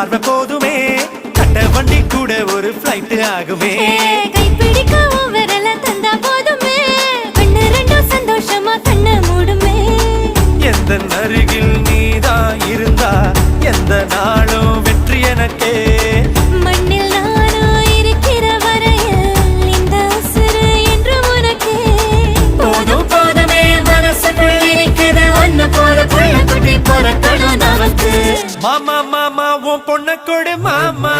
பார்வை போதுமே கட்ட வண்டி கூட ஒரு ஃப்ளைட் ஆகுமே கைப்பிடிக்க விரல தந்தா போதுமே கண்ணு ரெண்டும் சந்தோஷமா கண்ண மூடுமே எந்த அருகில் நீதான் இருந்தா எந்த நாளும் வெற்றி எனக்கே மண்ணில் நானும் இருக்கிற வரையில் இந்த உசுறு என்று உனக்கே போதும் போதுமே மனசுக்குள் இருக்குது ஒன்னு போல புள்ள குட்டி பொறக்கணும் நமக்கு மாமா மாமா உன் பொண்ண கொடு மாமா